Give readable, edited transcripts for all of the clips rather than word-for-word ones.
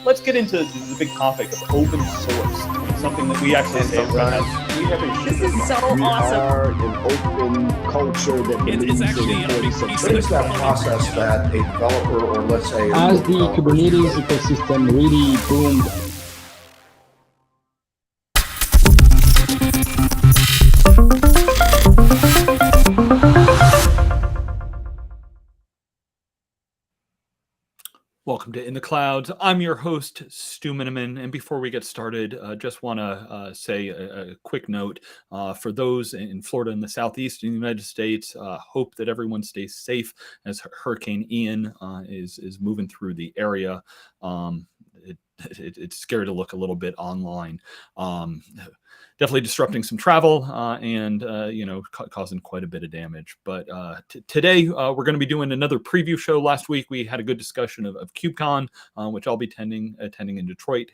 Let's get into the big topic of open source, something that we actually say at Red Hat. We have a This is so we awesome. are an open culture that believes in What is that process that a developer, or let's say as the Kubernetes ecosystem really boomed? Welcome to In the Clouds. I'm your host, Stu Miniman. And before we get started, just want to say a quick note for those in Florida and the Southeast in the United States. Hope that everyone stays safe as Hurricane Ian is moving through the area. It's scary to look a little bit online. Definitely disrupting some travel and causing quite a bit of damage. But today we're going to be doing another preview show. Last week we had a good discussion of KubeCon, which I'll be attending in Detroit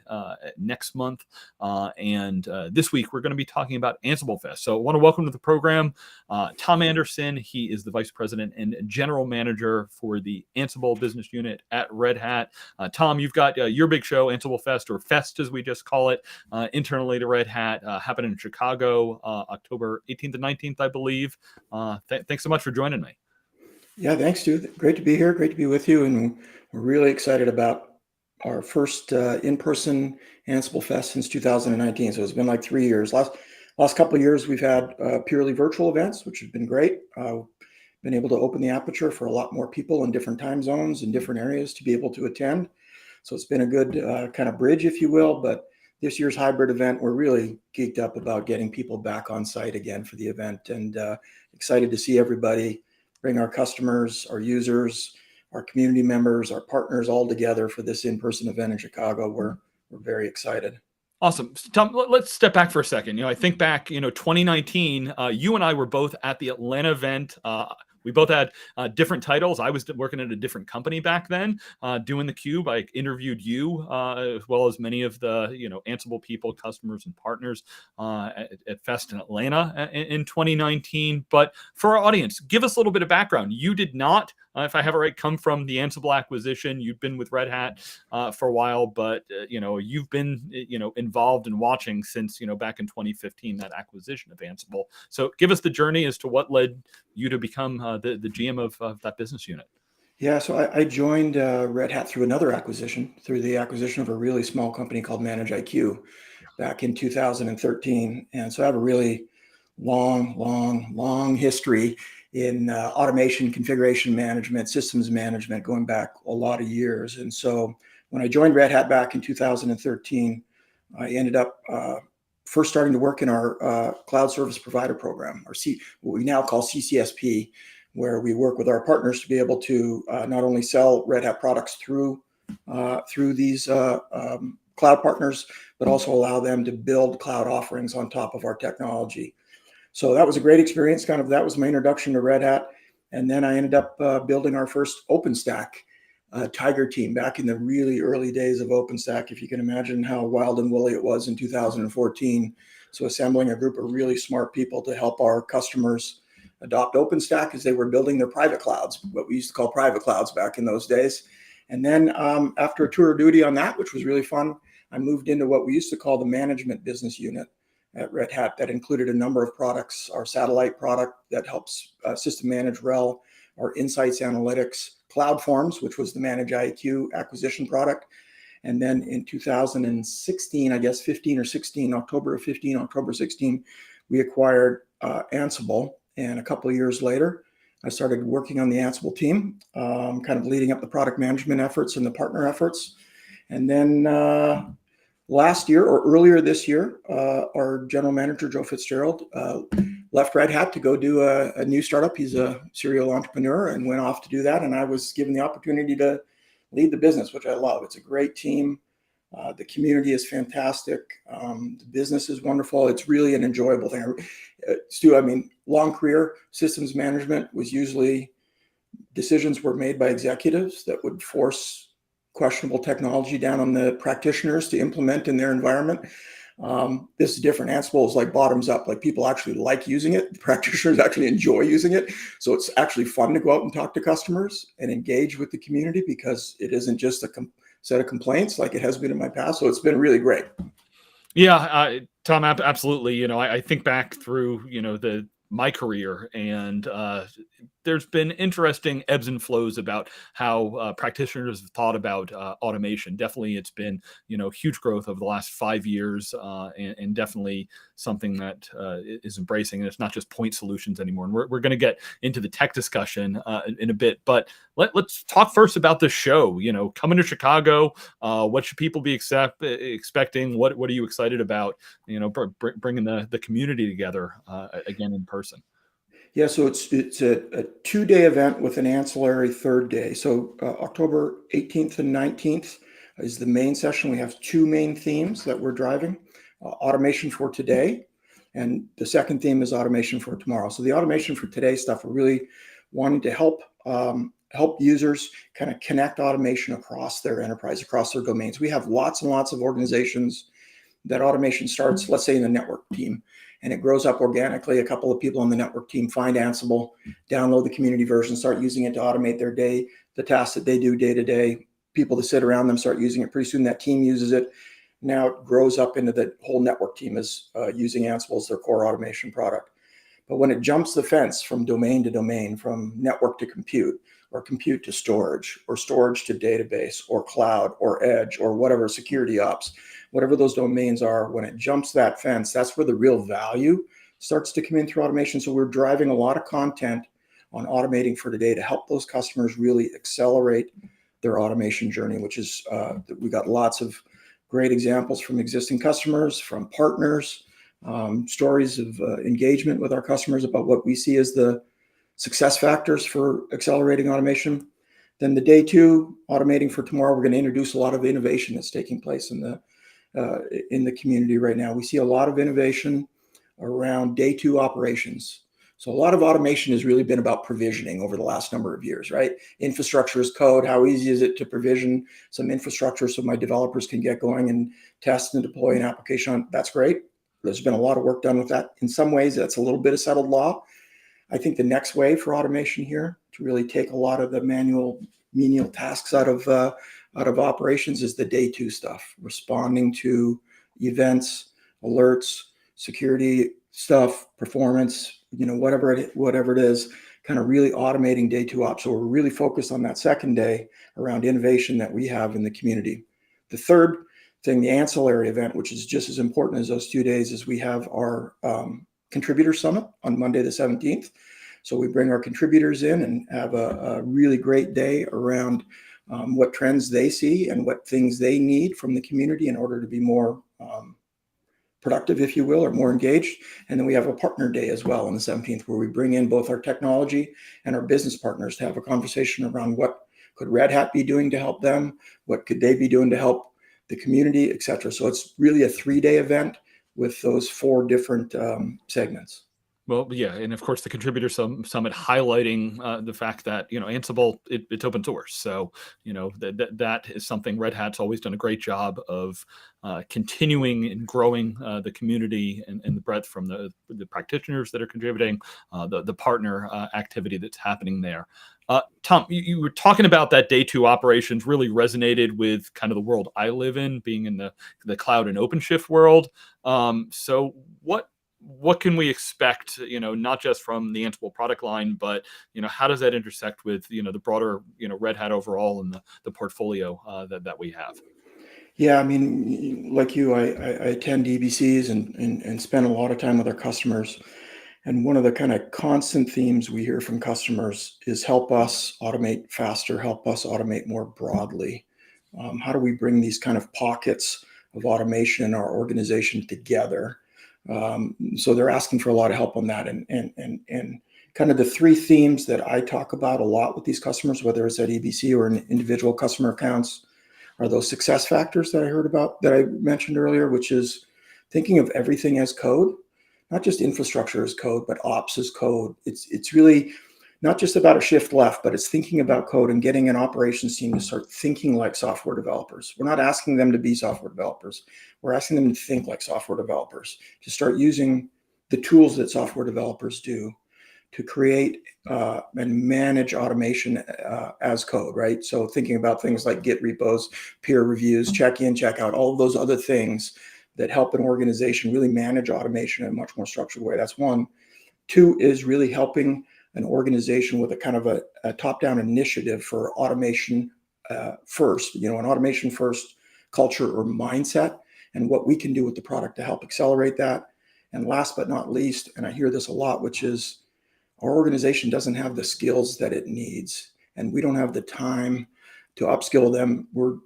next month. And this week we're going to be talking about AnsibleFest. So I want to welcome to the program Tom Anderson. He is the Vice President and General Manager for the Ansible business unit at Red Hat. Tom, you've got your big show, AnsibleFest, or Fest as we just call it, internally to Red Hat, happening in Chicago, October 18th and 19th, I believe. Thanks so much for joining me. Yeah, thanks, Stu. Great to be here. Great to be with you. And we're really excited about our first in-person Ansible Fest since 2019. So it's been like 3 years. Last couple of years, we've had purely virtual events, which have been great. Been able to open the aperture for a lot more people in different time zones and different areas to be able to attend. So it's been a good kind of bridge, if you will. But this year's hybrid event, we're really geeked up about getting people back on site again for the event, and excited to see everybody, bring our customers, our users, our community members, our partners all together for this in-person event in Chicago. We're very excited. Awesome. Tom, let's step back for a second. I think back, 2019, you and I were both at the Atlanta event. We both had different titles. I was working at a different company back then, doing the Cube. I interviewed you as well as many of the Ansible people, customers, and partners at Fest in Atlanta in 2019. But for our audience, give us a little bit of background. You did not, if I have it right, come from the Ansible acquisition. You've been with Red Hat for a while, but you've been involved in watching since back in 2015 that acquisition of Ansible. So give us the journey as to what led you to become the GM of that business unit. Yeah, so I joined Red Hat through another acquisition, through the acquisition of a really small company called ManageIQ back in 2013. And so I have a really long history in automation, configuration management, systems management, going back a lot of years. And so when I joined Red Hat back in 2013, I ended up first starting to work in our cloud service provider program, or what we now call CCSP, where we work with our partners to be able to not only sell Red Hat products through these cloud partners, but also allow them to build cloud offerings on top of our technology. So that was a great experience. That was my introduction to Red Hat. And then I ended up building our first OpenStack Tiger team back in the really early days of OpenStack, if you can imagine how wild and woolly it was in 2014. So assembling a group of really smart people to help our customers adopt OpenStack as they were building their private clouds, what we used to call private clouds back in those days. And then after a tour of duty on that, which was really fun, I moved into what we used to call the management business unit at Red Hat that included a number of products: our satellite product that helps system manage RHEL, our Insights Analytics, CloudForms, which was the ManageIQ acquisition product. And then in 2016, I guess 15 or 16, October 16, we acquired Ansible. And a couple of years later, I started working on the Ansible team, kind of leading up the product management efforts and the partner efforts. And then last year, or earlier this year, our general manager, Joe Fitzgerald, left Red Hat to go do a new startup. He's a serial entrepreneur and went off to do that. And I was given the opportunity to lead the business, which I love. It's a great team. The community is fantastic. The business is wonderful. It's really an enjoyable thing. Stu, long career, systems management was usually decisions were made by executives that would force questionable technology down on the practitioners to implement in their environment. This is different. Ansible is like bottoms up, like people actually like using it. The practitioners actually enjoy using it. So it's actually fun to go out and talk to customers and engage with the community, because it isn't just a set of complaints like it has been in my past. So it's been really great. Yeah, Tom, absolutely. I think back through, my career, and there's been interesting ebbs and flows about how practitioners have thought about automation. Definitely, it's been, huge growth over the last 5 years, and definitely something that is embracing. And it's not just point solutions anymore. And we're going to get into the tech discussion in a bit, but let's talk first about the show. Coming to Chicago, what should people be expecting? What are you excited about? Bringing the community together again in person. Yeah, so it's a 2-day event with an ancillary third day. So October 18th and 19th is the main session. We have 2 main themes that we're driving: automation for today, and the second theme is automation for tomorrow. So the automation for today stuff, we're really wanting to help users kind of connect automation across their enterprise, across their domains. We have lots and lots of organizations that automation starts, let's say, in the network team, and it grows up organically. A couple of people on the network team find Ansible, download the community version, start using it to automate their day, the tasks that they do day to day. People that sit around them start using it. Pretty soon that team uses it. Now it grows up into the whole network team is using Ansible as their core automation product. But when it jumps the fence from domain to domain, from network to compute, or compute to storage, or storage to database, or cloud, or edge, or whatever, security ops, whatever those domains are, when it jumps that fence, that's where the real value starts to come in through automation. So we're driving a lot of content on automating for today to help those customers really accelerate their automation journey, which is, we got lots of great examples from existing customers, from partners, stories of engagement with our customers about what we see as the success factors for accelerating automation. Then the day 2, automating for tomorrow, we're going to introduce a lot of innovation that's taking place in the community right now. We see a lot of innovation around day 2 operations. So a lot of automation has really been about provisioning over the last number of years, right? Infrastructure as code. How easy is it to provision some infrastructure so my developers can get going and test and deploy an application on? That's great. There's been a lot of work done with that. In some ways, that's a little bit of settled law. I think the next wave for automation here, to really take a lot of the manual, menial tasks out of operations, is the day 2 stuff, responding to events, alerts, security stuff, performance, whatever it is, kind of really automating day 2 ops. So we're really focused on that second day around innovation that we have in the community. The third thing, the ancillary event, which is just as important as those 2 days, is we have our contributor summit on Monday the 17th. So we bring our contributors in and have a really great day around what trends they see and what things they need from the community in order to be more productive, if you will, or more engaged. And then we have a partner day as well on the 17th, where we bring in both our technology and our business partners to have a conversation around what could Red Hat be doing to help them, what could they be doing to help the community, et cetera. So it's really a 3-day event with those 4 different segments. Well, yeah, and of course the contributor summit highlighting the fact that Ansible, it's open source, so that is something Red Hat's always done a great job of continuing and growing the community and the breadth from the practitioners that are contributing, the partner activity that's happening there. Tom, you were talking about that day 2 operations really resonated with kind of the world I live in, being in the cloud and OpenShift world. So what can we expect, not just from the Ansible product line, but, how does that intersect with, the broader, Red Hat overall and the portfolio that we have? Yeah, I mean, like you, I attend EBCs and spend a lot of time with our customers. And one of the kind of constant themes we hear from customers is help us automate faster, help us automate more broadly. How do we bring these kind of pockets of automation in our organization together? So they're asking for a lot of help on that. And kind of the 3 themes that I talk about a lot with these customers, whether it's at EBC or in individual customer accounts, are those success factors that I heard about, that I mentioned earlier, which is thinking of everything as code, not just infrastructure as code, but ops as code. It's really not just about a shift left, but it's thinking about code and getting an operations team to start thinking like software developers. We're not asking them to be software developers. We're asking them to think like software developers, to start using the tools that software developers do to create and manage automation as code, right? So thinking about things like Git repos, peer reviews, check in, check out, all of those other things that help an organization really manage automation in a much more structured way. That's one. Two is really helping an organization with a kind of a top-down initiative for automation first, an automation first culture or mindset, and what we can do with the product to help accelerate that. And last but not least, and I hear this a lot, which is our organization doesn't have the skills that it needs, and we don't have the time to upskill them. We're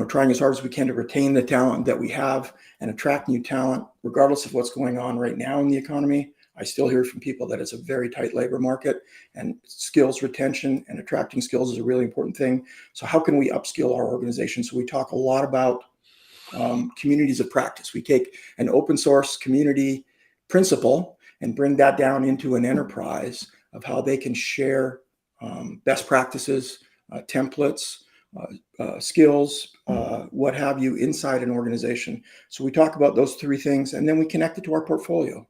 trying as hard as we can to retain the talent that we have and attract new talent, regardless of what's going on right now in the economy. I still hear from people that it's a very tight labor market, and skills retention and attracting skills is a really important thing. So how can we upskill our organization? So we talk a lot about communities of practice. We take an open source community principle and bring that down into an enterprise of how they can share best practices, templates, skills, what have you, inside an organization. So we talk about those three things, and then we connect it to our portfolio.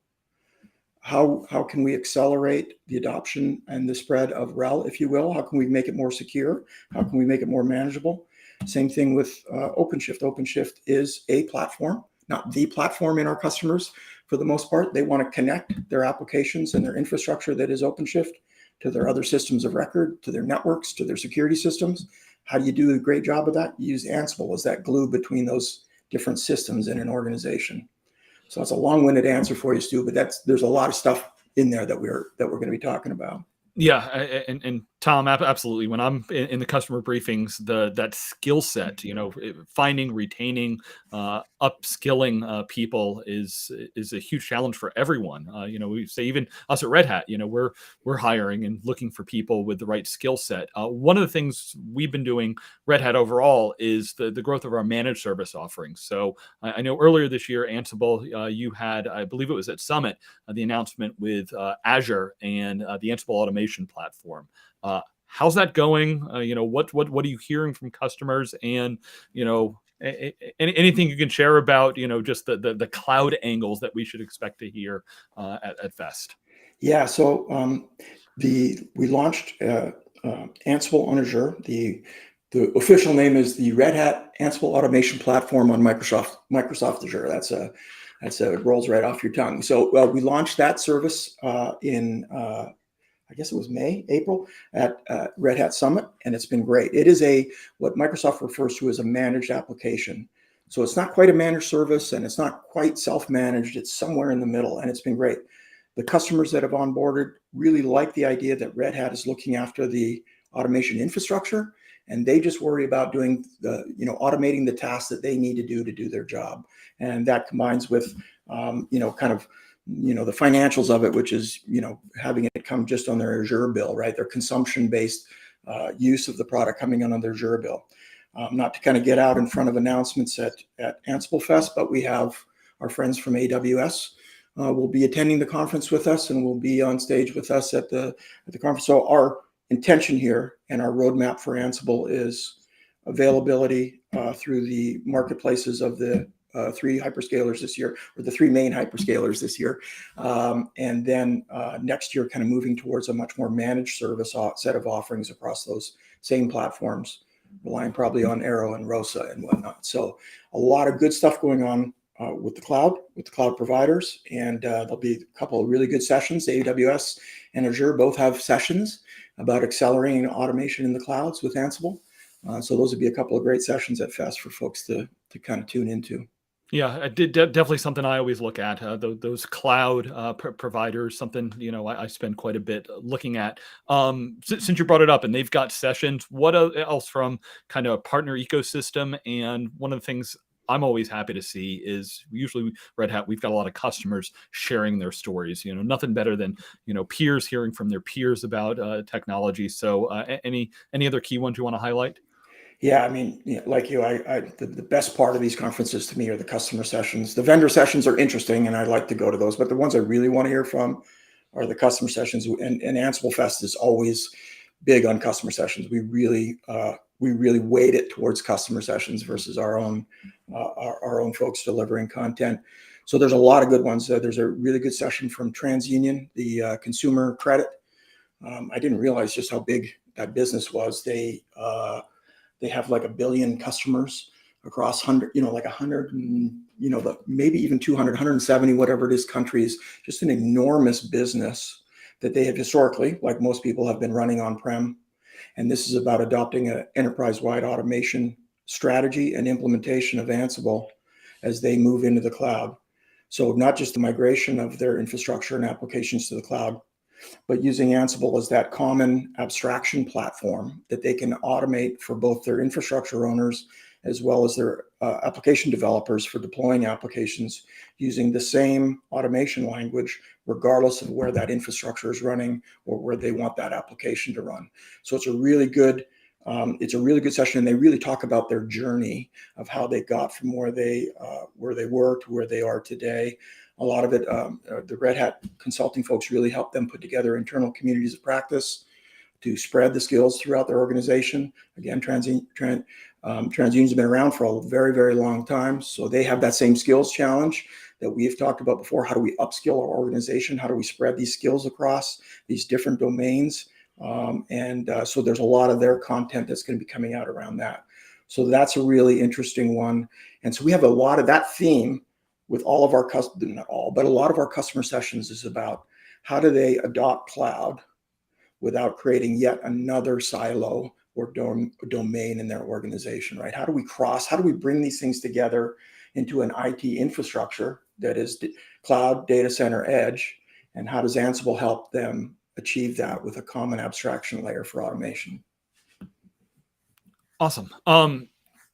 How can we accelerate the adoption and the spread of RHEL, if you will? How can we make it more secure? How can we make it more manageable? Same thing with OpenShift. OpenShift is a platform, not the platform in our customers. For the most part, they want to connect their applications and their infrastructure that is OpenShift to their other systems of record, to their networks, to their security systems. How do you do a great job of that? You use Ansible as that glue between those different systems in an organization. So that's a long-winded answer for you, Stu, but there's a lot of stuff in there that we're going to be talking about. Yeah, and Tom, absolutely. When I'm in the customer briefings, that skill set, finding, retaining, upskilling people is a huge challenge for everyone. We say even us at Red Hat, we're hiring and looking for people with the right skill set. One of the things we've been doing, Red Hat overall, is the growth of our managed service offerings. So I know earlier this year, Ansible, you had, I believe it was at Summit, the announcement with Azure and the Ansible automation platform. How's that going? What are you hearing from customers? And anything you can share about just the cloud angles that we should expect to hear at Fest? Yeah. So we launched Ansible on Azure. The official name is the Red Hat Ansible Automation Platform on Microsoft Azure. It rolls right off your tongue. So we launched that service in I guess it was April at Red Hat Summit, and it's been great. It is what Microsoft refers to as a managed application. So it's not quite a managed service, and it's not quite self-managed. It's somewhere in the middle, and it's been great. The customers that have onboarded really like the idea that Red Hat is looking after the automation infrastructure, and they just worry about doing automating the tasks that they need to do their job. And that combines with the financials of it, which is, having it come just on their Azure bill, right? Their consumption-based use of the product coming on their Azure bill. Not to kind of get out in front of announcements at AnsibleFest, but we have our friends from AWS will be attending the conference with us and will be on stage with us at the conference. So our intention here and our roadmap for Ansible is availability through the marketplaces of the three hyperscalers this year, or the three main hyperscalers this year. And then next year, kind of moving towards a much more managed service set of offerings across those same platforms, relying probably on Arrow and ROSA and whatnot. So a lot of good stuff going on with the cloud providers. And there'll be a couple of really good sessions. AWS and Azure both have sessions about accelerating automation in the clouds with Ansible. So those would be a couple of great sessions at Fest for folks to kind of tune into. Yeah, definitely something I always look at. Those cloud providers, something I spend quite a bit looking at. Since you brought it up, and they've got sessions, what else from kind of a partner ecosystem? And one of the things I'm always happy to see is usually Red Hat, we've got a lot of customers sharing their stories. Nothing better than peers hearing from their peers about technology. So any other key ones you want to highlight? Yeah, I mean, like you, the best part of these conferences to me are the customer sessions. The vendor sessions are interesting, and I like to go to those. But the ones I really want to hear from are the customer sessions, and AnsibleFest is always big on customer sessions. We really weight it towards customer sessions versus our own folks delivering content. So there's a lot of good ones. There's a really good session from TransUnion, the consumer credit. I didn't realize just how big that business was. They have like 1 billion customers across 100, like 100, maybe even 200, 170, whatever it is, countries. Just an enormous business that they have historically, like most people, have been running on-prem. And this is about adopting an enterprise-wide automation strategy and implementation of Ansible as they move into the cloud. So not just the migration of their infrastructure and applications to the cloud, but using Ansible as that common abstraction platform that they can automate for both their infrastructure owners as well as their application developers for deploying applications using the same automation language, regardless of where that infrastructure is running or where they want that application to run. So it's a really good session, and they really talk about their journey of how they got from where they were to where they are today. A lot of it, the Red Hat consulting folks really helped them put together internal communities of practice to spread the skills throughout their organization. Again, TransUnion's been around for a very, very long time, so they have that same skills challenge that we've talked about before. How do we upskill our organization? How do we spread these skills across these different domains? So there's a lot of their content that's going to be coming out around that. So that's a really interesting one. And so we have a lot of that theme with all of our not all, but a lot of our customer sessions is about how do they adopt cloud without creating yet another silo or domain in their organization, right? How do we bring these things together into an IT infrastructure that is cloud, data center, edge, and how does Ansible help them achieve that with a common abstraction layer for automation? Awesome.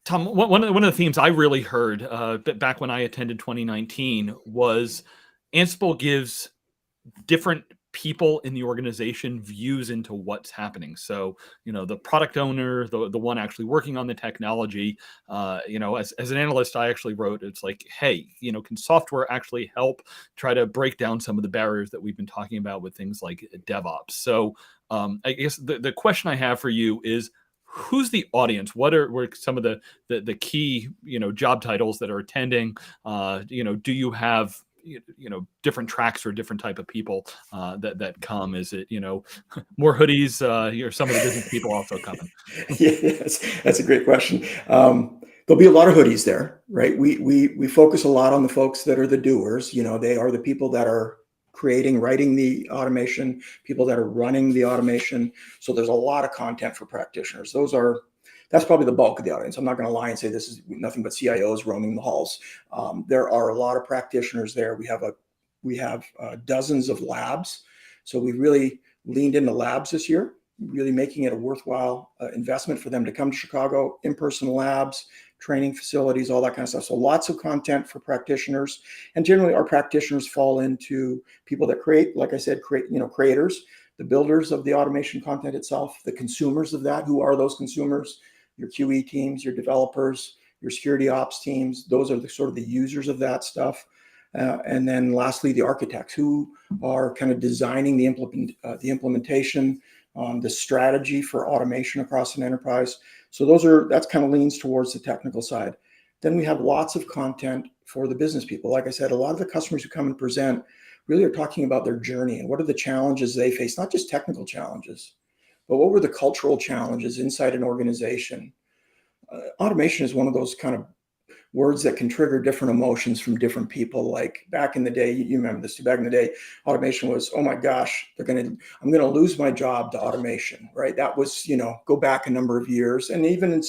Tom, one of the themes I really heard back when I attended 2019 was Ansible gives different people in the organization views into what's happening. So, the product owner, the one actually working on the technology, as an analyst, I actually wrote, it's like, hey, can software actually help try to break down some of the barriers that we've been talking about with things like DevOps? So I guess the question I have for you is, who's the audience? What are some of the key, job titles that are attending? Do you have different tracks for different type of people that come? Is it more hoodies? Or some of the business people also coming? Yes, that's a great question. There'll be a lot of hoodies there, right? We focus a lot on the folks that are the doers. They are the people that are writing the automation, people that are running the automation. So there's a lot of content for practitioners. That's probably the bulk of the audience. I'm not going to lie and say this is nothing but CIOs roaming the halls. There are a lot of practitioners there. We have dozens of labs. So we really leaned into labs this year, really making it a worthwhile investment for them to come to Chicago, in-person labs, training facilities, all that kind of stuff. So lots of content for practitioners. And generally our practitioners fall into people that create, like I said, creators, the builders of the automation content itself, the consumers of that. Who are those consumers? Your QE teams, your developers, your security ops teams. Those are the sort of the users of that stuff. And then lastly, the architects who are kind of designing the implementation, the strategy for automation across an enterprise. So that's kind of leans towards the technical side. Then we have lots of content for the business people. Like I said, a lot of the customers who come and present really are talking about their journey and what are the challenges they face, not just technical challenges, but what were the cultural challenges inside an organization. Automation is one of those kind of words that can trigger different emotions from different people. Like back in the day, you remember this, back in the day, automation was, oh my gosh, I'm going to lose my job to automation, right? That was, go back a number of years. And I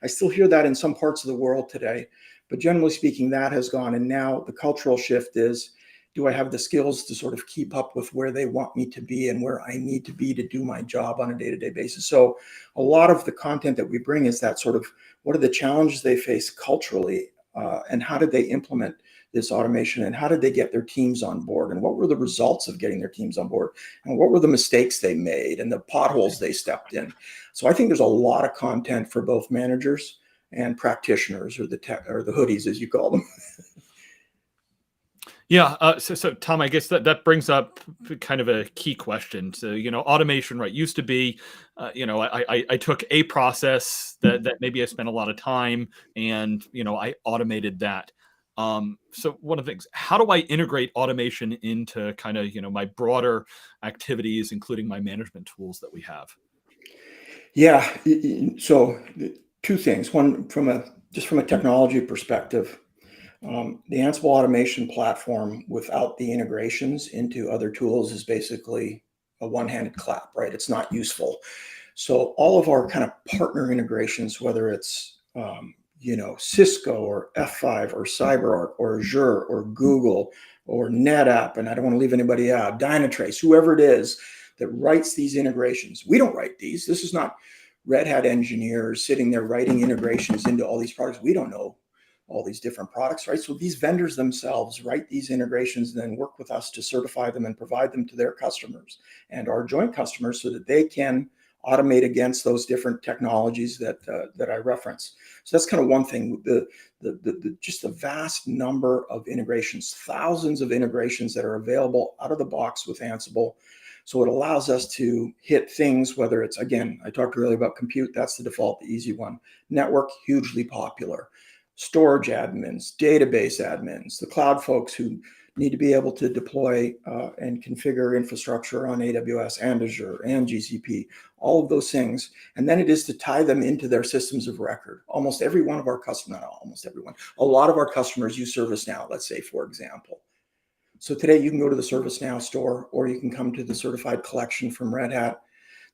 still hear that in some parts of the world today. But generally speaking, that has gone. And now the cultural shift is, do I have the skills to sort of keep up with where they want me to be and where I need to be to do my job on a day-to-day basis? So a lot of the content that we bring is that sort of, what are the challenges they face culturally, and how did they implement this automation, and how did they get their teams on board, and what were the results of getting their teams on board, and what were the mistakes they made and the potholes they stepped in. So I think there's a lot of content for both managers and practitioners, or the hoodies as you call them. Yeah. So Tom, I guess that brings up kind of a key question. So, automation, right, used to be, I took a process that maybe I spent a lot of time and, I automated that. So one of the things, how do I integrate automation into kind of, my broader activities, including my management tools that we have? Yeah. So two things. One, just from a technology perspective, the Ansible automation platform without the integrations into other tools is basically a one-handed clap, right? It's not useful. So all of our kind of partner integrations, whether it's Cisco or F5 or CyberArk or Azure or Google or NetApp, and I don't want to leave anybody out, Dynatrace, whoever it is that writes these integrations. We don't write these. This is not Red Hat engineers sitting there writing integrations into all these products. We don't know all these different products, right? So these vendors themselves write these integrations and then work with us to certify them and provide them to their customers and our joint customers so that they can automate against those different technologies that I reference. So that's kind of one thing. Just the vast number of integrations, thousands of integrations that are available out of the box with Ansible. So it allows us to hit things, whether it's, again, I talked earlier about compute, that's the default, the easy one. Network, hugely popular. Storage admins, database admins, the cloud folks who need to be able to deploy and configure infrastructure on AWS and Azure and GCP, all of those things. And then it is to tie them into their systems of record. Almost every one of our customers, not almost everyone, a lot of our customers use ServiceNow, let's say, for example. So today you can go to the ServiceNow store, or you can come to the certified collection from Red Hat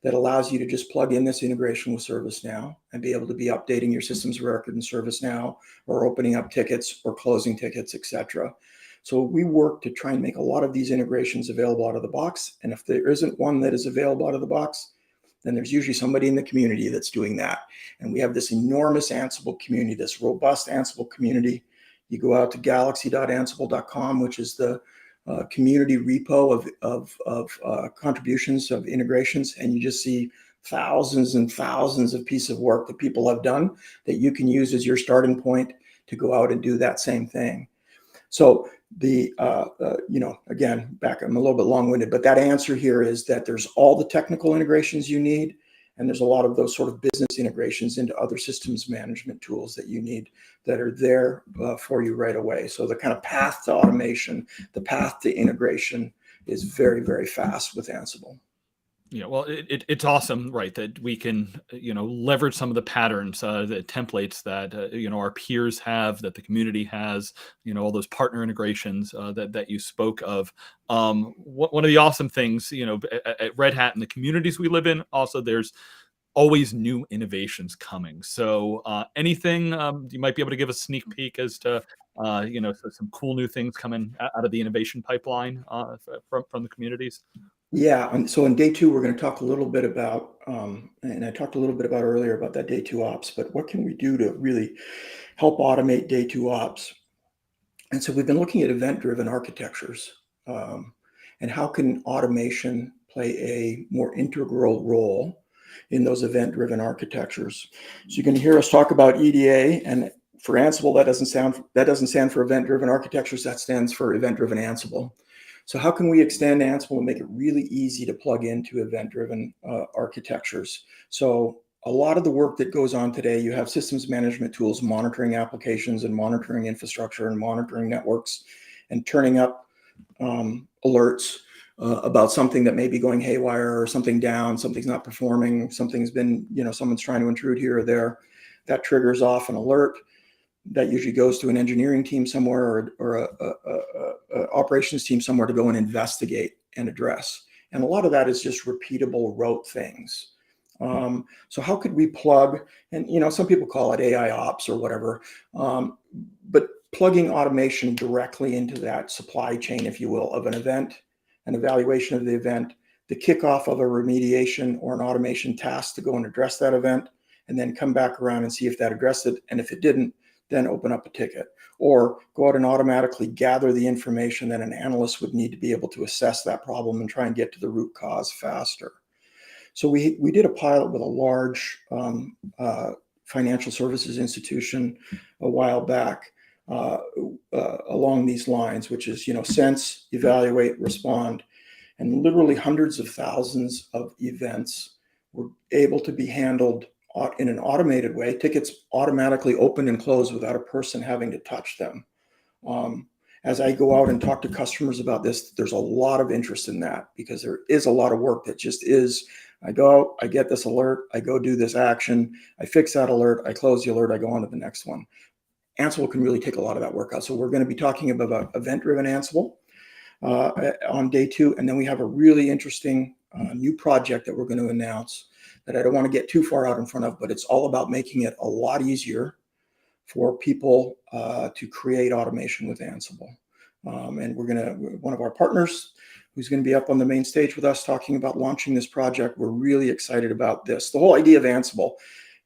that allows you to just plug in this integration with ServiceNow and be able to be updating your systems of record in ServiceNow or opening up tickets or closing tickets, etc. So we work to try and make a lot of these integrations available out of the box. And if there isn't one that is available out of the box, then there's usually somebody in the community that's doing that. And we have this enormous Ansible community, this robust Ansible community. You go out to galaxy.ansible.com, which is the community repo of contributions of integrations, and you just see thousands and thousands of pieces of work that people have done that you can use as your starting point to go out and do that same thing. So again, back, I'm a little bit long-winded, but that answer here is that there's all the technical integrations you need, and there's a lot of those sort of business integrations into other systems management tools that you need that are there for you right away. So the kind of path to automation, the path to integration is very, very fast with Ansible. Yeah, well, it's awesome, right, that we can, leverage some of the patterns, the templates that, our peers have, that the community has, all those partner integrations that you spoke of. One of the awesome things, at Red Hat and the communities we live in, also there's always new innovations coming. So anything you might be able to give a sneak peek as to, so some cool new things coming out of the innovation pipeline from the communities? Yeah, and so in day two, we're going to talk a little bit about, and I talked a little bit about earlier about that day two ops, but what can we do to really help automate day two ops? And so we've been looking at event-driven architectures, and how can automation play a more integral role in those event-driven architectures. So you're going to hear us talk about EDA, and for Ansible, that doesn't stand for event-driven architectures, that stands for event-driven Ansible. So how can we extend Ansible and make it really easy to plug into event-driven architectures? So a lot of the work that goes on today, you have systems management tools monitoring applications and monitoring infrastructure and monitoring networks and turning up alerts about something that may be going haywire or something down, something's not performing, something's been, someone's trying to intrude here or there. That triggers off an alert. That usually goes to an engineering team somewhere or a operations team somewhere to go and investigate and address. And a lot of that is just repeatable rote things. So how could we plug, and some people call it AI ops or whatever, but plugging automation directly into that supply chain, if you will, of an event, an evaluation of the event, the kickoff of a remediation or an automation task to go and address that event, and then come back around and see if that addressed it. And if it didn't, then open up a ticket, or go out and automatically gather the information that an analyst would need to be able to assess that problem and try and get to the root cause faster. So we did a pilot with a large financial services institution a while back, along these lines, which is, sense, evaluate, respond, and literally hundreds of thousands of events were able to be handled in an automated way. Tickets automatically open and close without a person having to touch them. As I go out and talk to customers about this, there's a lot of interest in that, because there is a lot of work that just is, I go out, I get this alert, I go do this action, I fix that alert, I close the alert, I go on to the next one. Ansible can really take a lot of that work out. So we're going to be talking about event-driven Ansible on day 2. And then we have a really interesting new project that we're going to announce that I don't want to get too far out in front of, but it's all about making it a lot easier for people to create automation with Ansible. And one of our partners who's going to be up on the main stage with us talking about launching this project. We're really excited about this. The whole idea of Ansible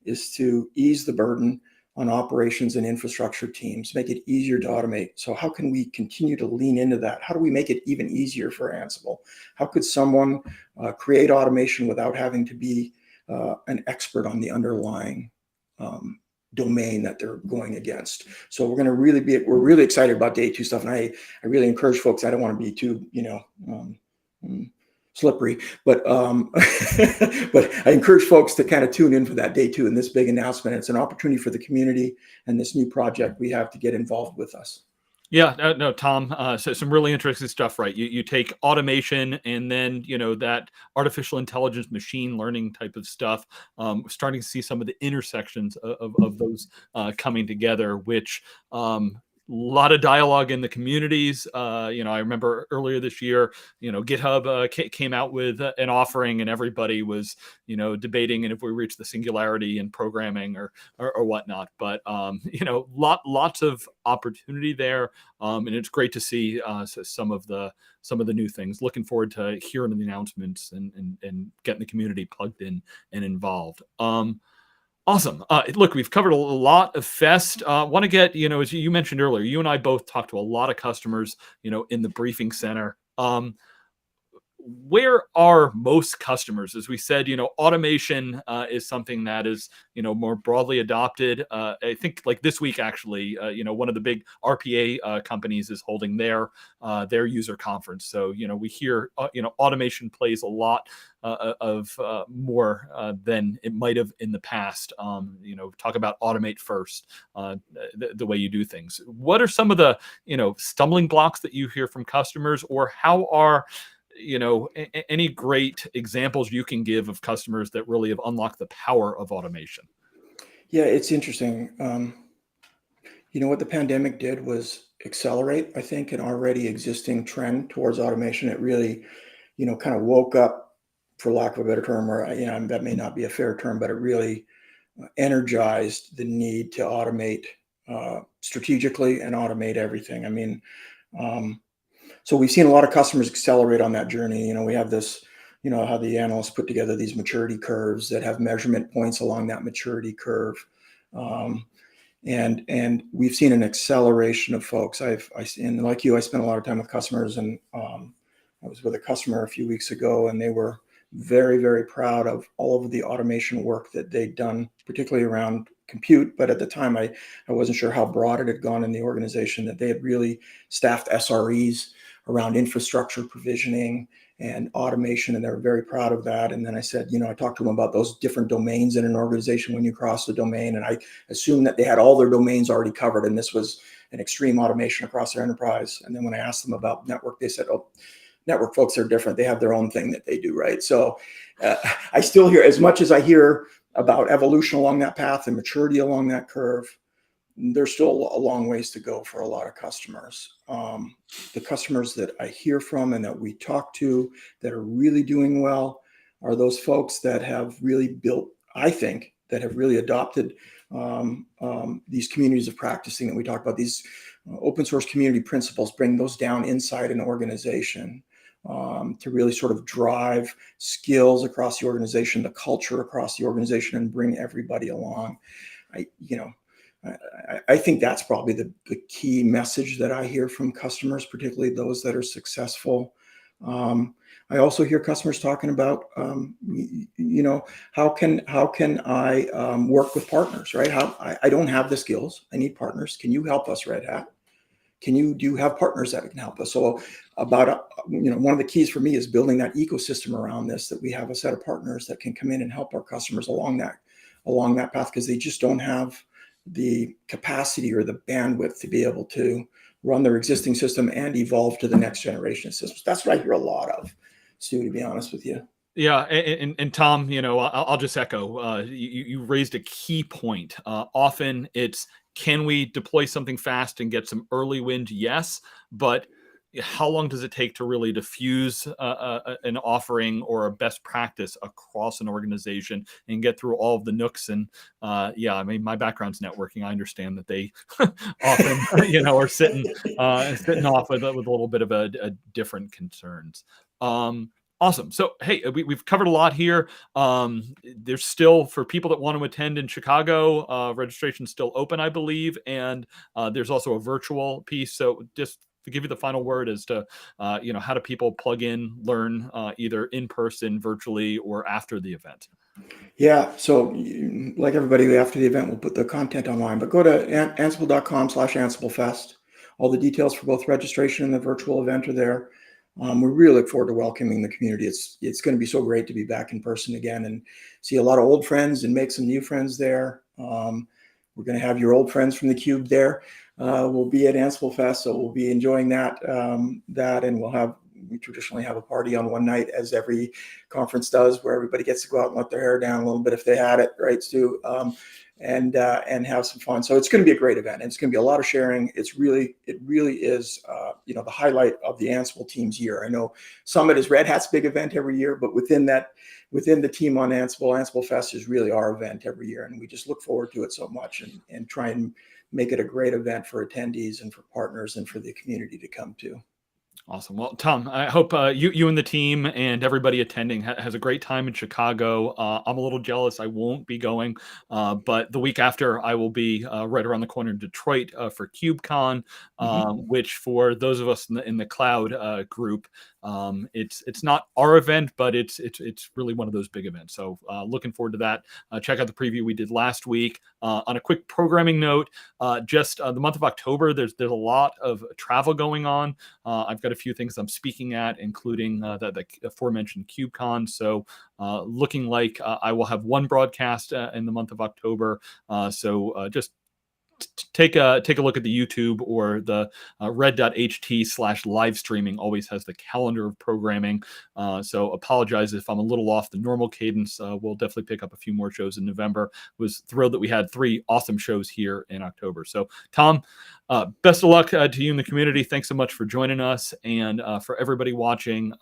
is to ease the burden on operations and infrastructure teams, make it easier to automate. So how can we continue to lean into that? How do we make it even easier for Ansible? How could someone create automation without having to be an expert on the underlying domain that they're going against? So we're really excited about day 2 stuff. And I really encourage folks, I don't want to be too, slippery, but but I encourage folks to kind of tune in for that day 2 and this big announcement. It's an opportunity for the community and this new project we have to get involved with us. Yeah, no, Tom, so some really interesting stuff, right? You take automation and then, that artificial intelligence, machine learning type of stuff, starting to see some of the intersections of those coming together, which lot of dialogue in the communities. I remember earlier this year, GitHub came out with an offering, and everybody was, debating, and if we reach the singularity in programming or whatnot. But lots of opportunity there, and it's great to see some of the new things. Looking forward to hearing the announcements and getting the community plugged in and involved. Awesome. Look, we've covered a lot of Fest. Want to get, as you mentioned earlier, you and I both talked to a lot of customers, in the briefing center. Where are most customers? As we said, automation is something that is, more broadly adopted. I think like this week, actually, one of the big RPA companies is holding their user conference. So, we hear, automation plays a lot of more than it might have in the past. Talk about automate first, the way you do things. What are some of the, stumbling blocks that you hear from customers, or how are any great examples you can give of customers that really have unlocked the power of automation? Yeah, it's interesting. What the pandemic did was accelerate, I think, an already existing trend towards automation. It really, kind of woke up, for lack of a better term, or that may not be a fair term, but it really energized the need to automate strategically and automate everything. I mean, so we've seen a lot of customers accelerate on that journey. We have this, how the analysts put together these maturity curves that have measurement points along that maturity curve. And we've seen an acceleration of folks. And like you, I spent a lot of time with customers, and I was with a customer a few weeks ago, and they were very, very proud of all of the automation work that they'd done, particularly around compute. But at the time, I wasn't sure how broad it had gone in the organization, that they had really staffed SREs around infrastructure provisioning and automation, and they were very proud of that. And then I said, I talked to them about those different domains in an organization when you cross the domain, and I assumed that they had all their domains already covered, and this was an extreme automation across their enterprise. And then when I asked them about network, they said, oh, network folks are different. They have their own thing that they do, right? So I still hear, as much as I hear about evolution along that path and maturity along that curve, there's still a long ways to go for a lot of customers. The customers that I hear from and that we talk to that are really doing well are those folks that have really built, I think, that have really adopted these communities of practicing that we talk about, these open source community principles, bring those down inside an organization to really sort of drive skills across the organization, the culture across the organization, and bring everybody along. I think that's probably the key message that I hear from customers, particularly those that are successful I also hear customers talking about, how can I work with partners, right? I don't have the skills. I need partners. Can you help us, Red Hat? Do you have partners that can help us? So one of the keys for me is building that ecosystem around this, that we have a set of partners that can come in and help our customers along that path, because they just don't have the capacity or the bandwidth to be able to run their existing system and evolve to the next generation of systems. That's what I hear a lot of, Stu, to be honest with you. Yeah, and Tom, I'll just echo. You raised a key point. Often it's, can we deploy something fast and get some early wins? Yes, but how long does it take to really diffuse an offering or a best practice across an organization and get through all of the nooks? And I mean, my background's networking. I understand that they often, are sitting off with a little bit of a different concerns. Awesome. So, hey, we've covered a lot here. There's still, for people that want to attend in Chicago, registration's still open, I believe. And there's also a virtual piece. So just to give you the final word as to, how do people plug in, learn either in person, virtually, or after the event? Yeah. So like everybody, after the event, we'll put the content online, but go to ansible.com/AnsibleFest. All the details for both registration and the virtual event are there. We really look forward to welcoming the community. It's going to be so great to be back in person again and see a lot of old friends and make some new friends there. We're going to have your old friends from the Cube there. We'll be at AnsibleFest, so we'll be enjoying that. And we traditionally have a party on one night, as every conference does, where everybody gets to go out and let their hair down a little bit if they had it, right, Stu? And have some fun. So it's going to be a great event. And it's going to be a lot of sharing. It really is, the highlight of the Ansible team's year. I know Summit is Red Hat's big event every year, but within the team on Ansible, AnsibleFest is really our event every year. And we just look forward to it so much and try and make it a great event for attendees and for partners and for the community to come to. Awesome. Well, Tom, I hope you and the team and everybody attending has a great time in Chicago. I'm a little jealous. I won't be going, but the week after, I will be right around the corner in Detroit for KubeCon, which for those of us in the cloud group, it's not our event, but it's really one of those big events. So looking forward to that. Check out the preview we did last week. On a quick programming note, just the month of October, there's a lot of travel going on. I've got a few things I'm speaking at, including the aforementioned KubeCon. So looking like I will have one broadcast in the month of October. So just take a look at the YouTube or the red.ht/live streaming always has the calendar of programming. So apologize if I'm a little off the normal cadence. We'll definitely pick up a few more shows in November. Was thrilled that we had 3 awesome shows here in October. So Tom, best of luck to you and the community. Thanks so much for joining us. And for everybody watching,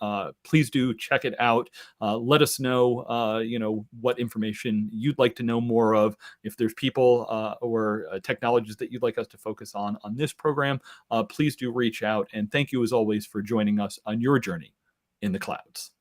please do check it out. Let us know, what information you'd like to know more of. If there's people or technologies that you'd like us to focus on this program, please do reach out. And thank you, as always, for joining us on your journey in the clouds.